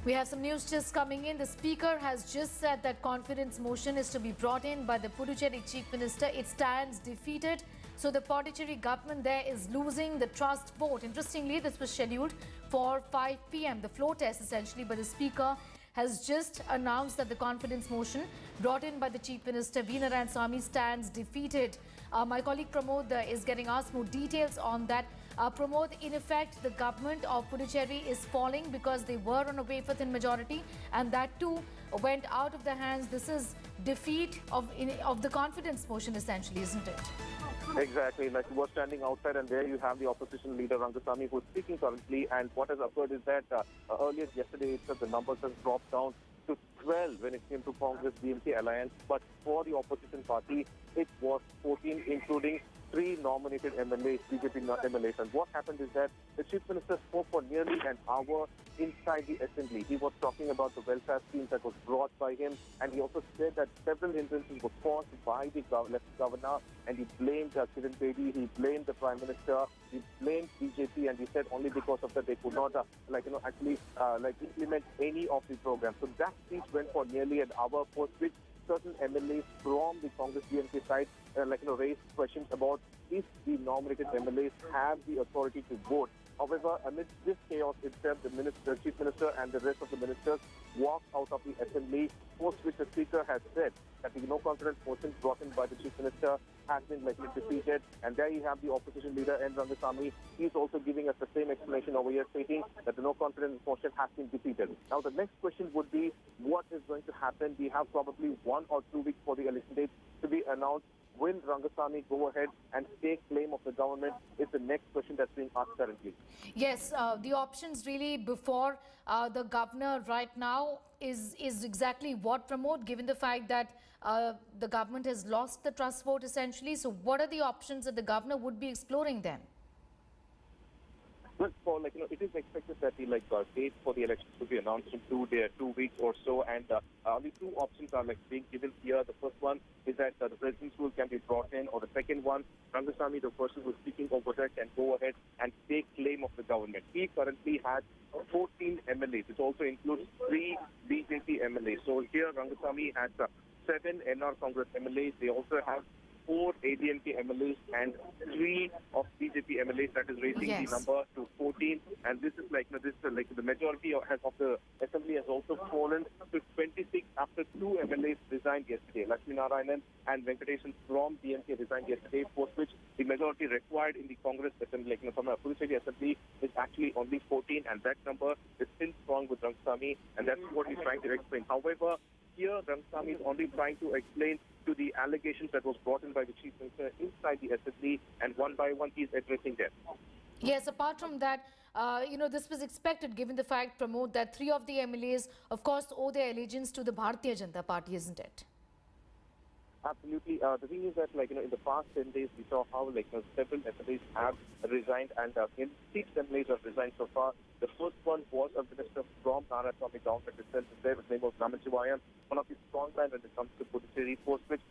We have some news just coming in. The Speaker has just said that confidence motion is to be brought in by the Puducherry Chief Minister. It stands defeated. So the Puducherry government there is losing the trust vote. Interestingly, this was scheduled for 5 p.m. The floor test essentially, but the Speaker has just announced that the confidence motion brought in by the Chief Minister V. Narayanasamy stands defeated. My colleague Pramod is getting us more details on that. Pramod, in effect, the government of Puducherry is falling because they were on a wafer-thin majority, and that too went out of their hands. This is defeat of the confidence motion, essentially, isn't it? Exactly. Like you were standing outside, and there you have the opposition leader Rangasamy, who is speaking currently. And what has occurred is that earlier yesterday, the numbers have dropped down to 12 when it came to Congress DMK alliance. But for the opposition party, it was 14, including 3 nominated MLAs, BJP MLAs. And what happened is that the Chief Minister spoke for nearly an hour inside the assembly. He was talking about the welfare schemes that was brought by him, and he also said that several hindrances were caused by the Lieutenant Governor, and he blamed Kiran Bedi, he blamed the Prime Minister, he blamed BJP, and he said only because of that they could not actually implement any of the programs. So that speech went for nearly an hour, post which certain MLAs from the Congress DMK side raised questions about if the nominated MLAs have the authority to vote. However, amidst this chaos itself, the Chief Minister and the rest of the ministers walked out of the assembly, post which the Speaker has said that the no-confidence motion brought in by the Chief Minister has been defeated. And there you have the opposition leader, N. Rangasamy. He's also giving us the same explanation over here, stating that the no-confidence motion has been defeated. Now, the next question would be, what is going to happen? We have probably 1 or 2 weeks for the election date to be announced. Will Rangasamy go ahead and take claim of the government is the next question that's being asked currently. Yes, the options really before the governor right now is exactly what, Pramod, given the fact that the government has lost the trust vote essentially. So what are the options that the governor would be exploring then? Well, for it is expected that the date for the elections will be announced in 2 weeks or so, and the 2 options are being given here. The first one is that the president's rule can be brought in, or the second one, Rangasamy, the person who's speaking over there, can go ahead and take claim of the government. He currently has 14 MLAs. It also includes 3 BJP MLAs. So here Rangasamy has 7 NR Congress MLAs. They also have 4 ADMK MLAs and 3 of BJP MLAs. That is raising the number to 14. And this is the majority of the assembly has also fallen to 26 after 2 MLAs resigned yesterday. Lakshmi Narayanan and Venkatesan from DMK resigned yesterday, post which the majority required in the Congress assembly, from a Puducherry assembly, is actually only 14, and that number is still strong with Rangasamy, and that's what he's trying to explain. However, here Rangasamy is only trying to explain to the allegations that was brought in by the Chief Minister inside the assembly, and one by one he is addressing them. Yes, apart from that, this was expected given the fact, Pramod, that 3 of the MLAs, of course, owe their allegiance to the Bharatiya Janata Party, isn't it? Absolutely. The thing is that, in the past 10 days, we saw how, several MLAs have resigned, and 6 MLAs have resigned so far. The first one was a minister from Narayanasamy government itself. His name was Narayanasamy-Led, one of the strong men when it comes to Puducherry, post which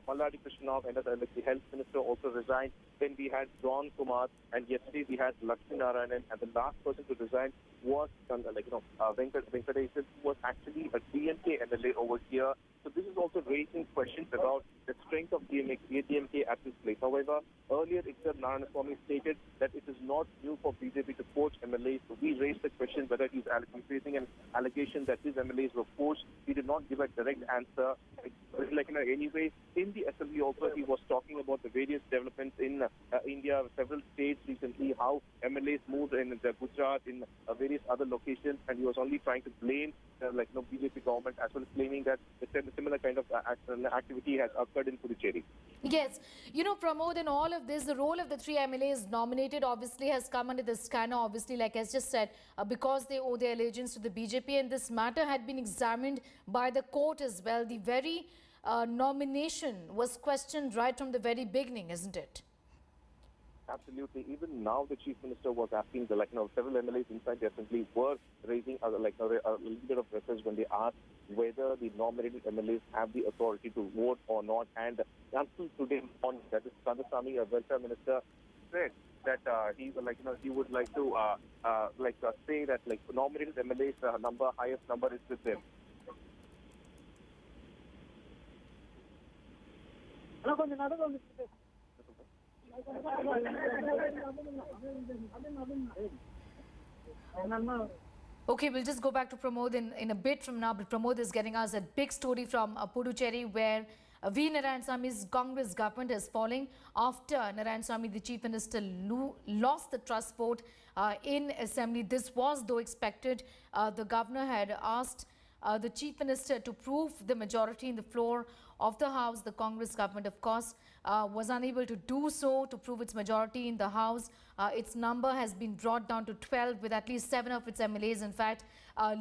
Malladi Krishna, the health minister, also resigned. Then we had John Kumar, and yesterday we had Lakshmi Narayanan, and the last person to resign was Venkatesan, who was actually a DMK MLA over here. So this is also raising questions about the strength of DMK at this place. However, earlier itself, Narayanasamy stated that it is not new for BJP to poach MLAs. So we raised the question whether he's facing an allegation that his MLAs were poached. He did not give a direct answer. Anyway, in the assembly also, he was talking about the various developments in India, several states recently, how MLAs moved in the Gujarat, in various other locations, and he was only trying to blame BJP government, as well as claiming that a similar kind of activity has occurred in Puducherry. Yes. Pramod, in all of this, the role of the 3 MLAs nominated obviously has come under the scanner, obviously, like I just said, because they owe their allegiance to the BJP, and this matter had been examined by the court as well. The very nomination was questioned right from the very beginning, isn't it? Absolutely. Even now, the Chief Minister was asking several MLAs inside the assembly were raising a little bit of research when they asked whether the nominated MLAs have the authority to vote or not. And until today morning, that is Rangasamy, a welfare minister, said that he would like to say that nominated MLA's highest number is with them. Okay, we'll just go back to Pramod in a bit from now, but Pramod is getting us a big story from Puducherry where V. Narayanasamy Congress government is falling after Narayanasamy, the Chief Minister, lost the trust vote in Assembly. This was, though, expected. The governor had asked the Chief Minister to prove the majority in the floor of the House. The Congress government, of course, was unable to do so, to prove its majority in the House. Its number has been brought down to 12, with at least 7 of its MLAs, in fact,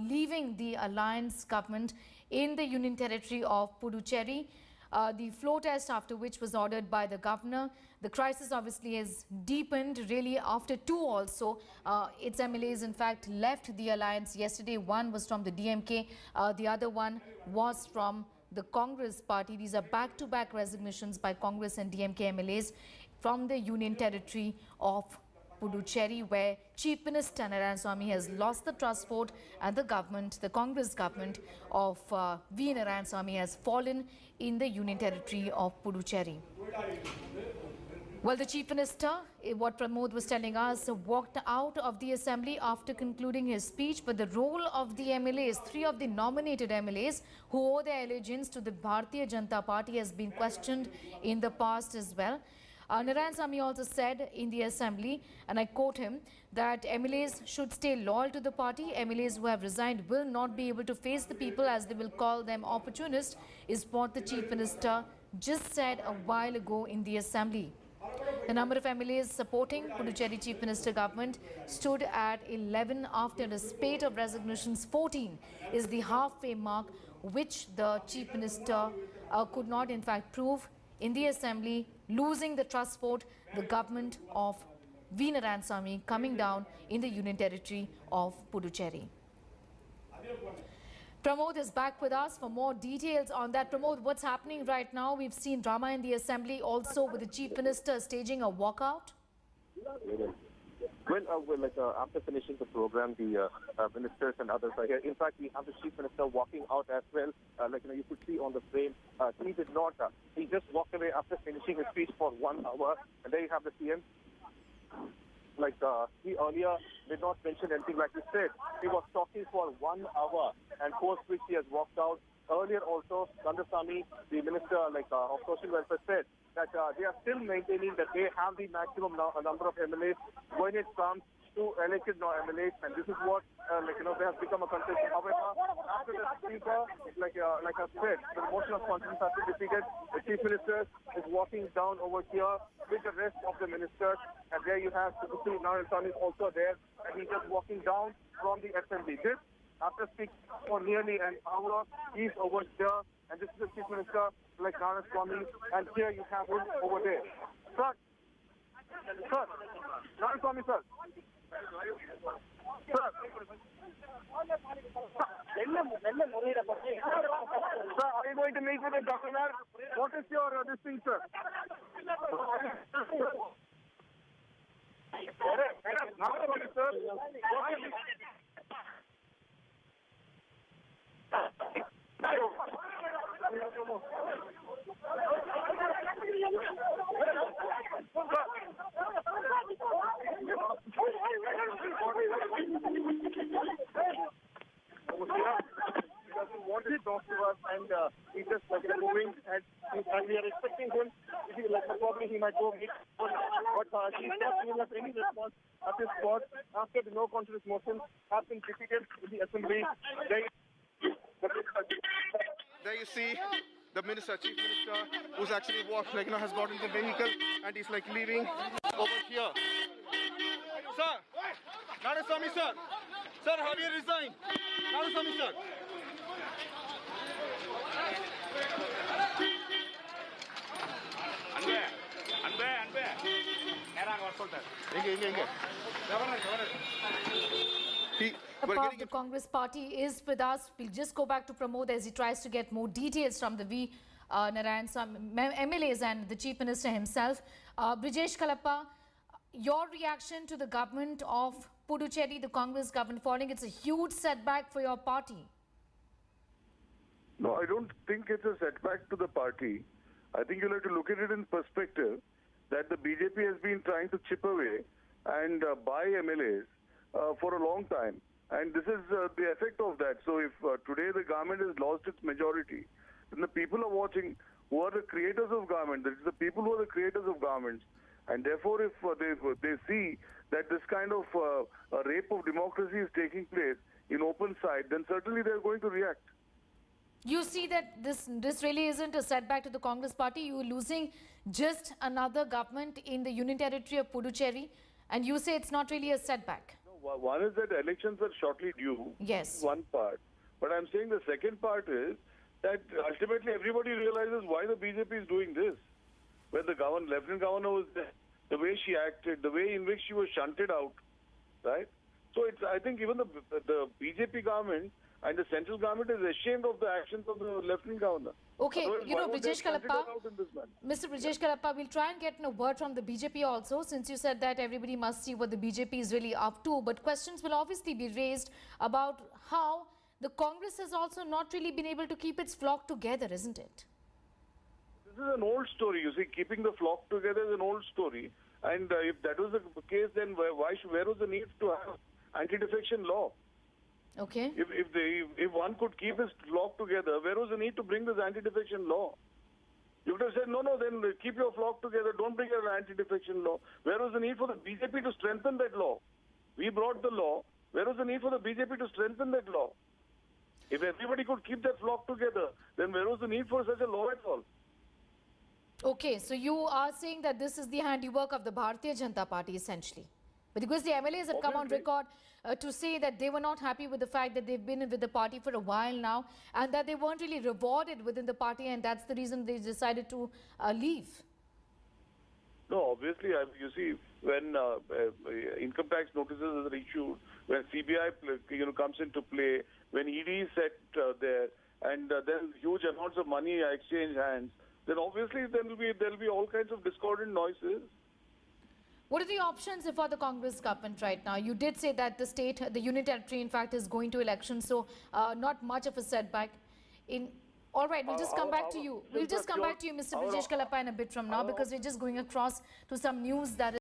leaving the alliance government in the Union Territory of Puducherry. The floor test, after which was ordered by the governor. The crisis obviously has deepened really after 2 also. Its MLAs, in fact, left the alliance yesterday. One was from the DMK, the other one was from the Congress party. These are back-to-back resignations by Congress and DMK MLAs from the Union Territory of Puducherry, where Chief Minister Narayanasamy has lost the trust vote and the government, the Congress government of V. Narayanasamy, has fallen in the Union Territory of Puducherry. Well, the Chief Minister, what Pramod was telling us, walked out of the Assembly after concluding his speech, but the role of the MLAs, 3 of the nominated MLAs who owe their allegiance to the Bharatiya Janata Party, has been questioned in the past as well. Narayanasamy also said in the Assembly, and I quote him, that MLAs should stay loyal to the party. MLAs who have resigned will not be able to face the people, as they will call them opportunists, is what the Chief Minister just said a while ago in the Assembly. The number of MLAs supporting Puducherry Chief Minister government stood at 11 after a spate of resignations. 14 is the halfway mark, which the Chief Minister could not in fact prove in the Assembly, losing the trust vote, the government of V. Narayanasamy coming down in the Union Territory of Puducherry. Pramod is back with us for more details on that. Pramod, what's happening right now? We've seen drama in the Assembly also with the Chief Minister staging a walkout. Well, after finishing the program, the ministers and others are here. In fact, we have the Chief Minister walking out as well. You could see on the frame, he did not. He just walked away after finishing his speech for 1 hour. And there you have the CM. He earlier did not mention anything. Like you said, he was talking for 1 hour, and post which he has walked out. Earlier also, Narayanasamy, the Minister of Social Welfare, said that they are still maintaining that they have the maximum number of MLAs when it comes to elected MLAs, and this is what there has become a contest. However, after the Speaker, like I said, the motion of confidence has been defeated. The Chief Minister is walking down over here with the rest of the ministers, and there you have Narayanasamy is also there, and he's just walking down from the Assembly. This, after speaking for nearly an hour, he's over here, and this is the Chief Minister, Narayanasamy, and here you have him over there. Sir, Narayanasamy, sir. Sir, are you going to meet with the governor? What is your this thing, sir? Narayanasamy, sir. He doesn't want to talk to us, and he's just moving, and we are expecting him. Probably he might go meet, but he's not giving us any response at this spot after the no confidence motion has been defeated in the Assembly. There you see the minister, Chief Minister, who's actually walked, has got into the vehicle, and he's leaving over here. Sir, Narayanasamy, sir. Sir, have you resigned? Narayanasamy, sir. Above, the Congress party is with us. We'll just go back to Pramod as he tries to get more details from the V. Narayanasamy MLAs and the Chief Minister himself. Brijesh Kalappa, Your reaction to the government of Puducherry, the Congress government falling, it's a huge setback for your party. No, I don't think it's a setback to the party. I think you'll have to look at it in perspective that the BJP has been trying to chip away and buy MLAs for a long time. And this is the effect of that. So if today the government has lost its majority, then the people are watching who are the creators of government. That is the people who are the creators of governments. And therefore, if they see that this kind of a rape of democracy is taking place in open sight, then certainly they're going to react. You see that this really isn't a setback to the Congress party. You're losing just another government in the Union Territory of Puducherry, and you say it's not really a setback. No, one is that elections are shortly due. Yes. One part. But I'm saying the second part is that ultimately everybody realizes why the BJP is doing this. When the Lieutenant Governor was there, the way she acted, the way in which she was shunted out, right? So I think even the BJP government and the central government is ashamed of the actions of the Lieutenant Governor. Okay, Otherwise, you know, why would they Brijesh consider Kalappa, out in this manner? Mr. Brijesh Kalappa, we'll try and get a word from the BJP also, since you said that everybody must see what the BJP is really up to. But questions will obviously be raised about how the Congress has also not really been able to keep its flock together, isn't it? This is an old story. You see, keeping the flock together is an old story. And if that was the case, then where was the need to have anti-defection law? Okay. If one could keep his flock together, where was the need to bring this anti-defection law? You would have said, no, then keep your flock together, don't bring an anti-defection law. Where was the need for the BJP to strengthen that law? We brought the law. Where was the need for the BJP to strengthen that law? If everybody could keep that flock together, then where was the need for such a law at all? Okay, so you are saying that this is the handiwork of the Bharatiya Janata Party essentially. But because the MLAs have come on record to say that they were not happy with the fact that they've been with the party for a while now and that they weren't really rewarded within the party, and that's the reason they decided to leave. No, obviously, you see, when income tax notices are issued, when CBI comes into play, when ED is set there, and then huge amounts of money exchange hands, then obviously there'll be all kinds of discordant noises. What are the options for the Congress government right now? You did say that the Union Territory, in fact, is going to elections, so not much of a setback. All right, we'll just come back to you. We'll just come back to you, Mr. Brijesh Kalappa, in a bit from now, because we're just going across to some news that